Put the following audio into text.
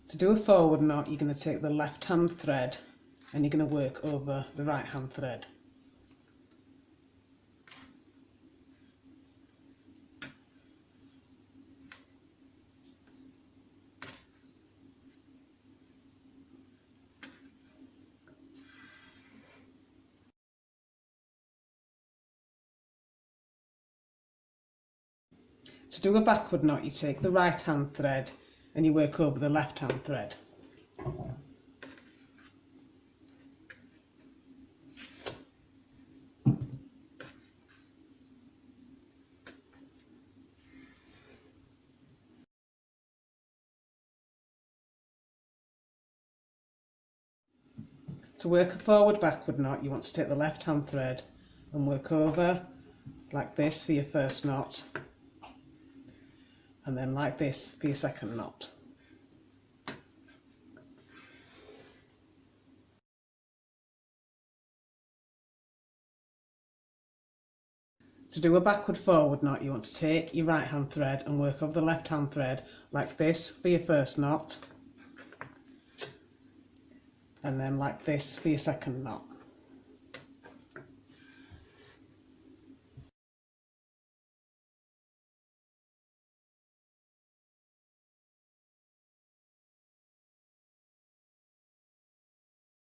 To do a forward knot, you're going to take the left hand thread and you're going to work over the right hand thread. To do a backward knot, you take the right hand thread and you work over the left hand thread. To work a forward backward knot, you want to take the left hand thread and work over like this for your first knot, and then like this for your second knot. To do a backward forward knot, you want to take your right hand thread and work over the left hand thread like this for your first knot, and then like this for your second knot.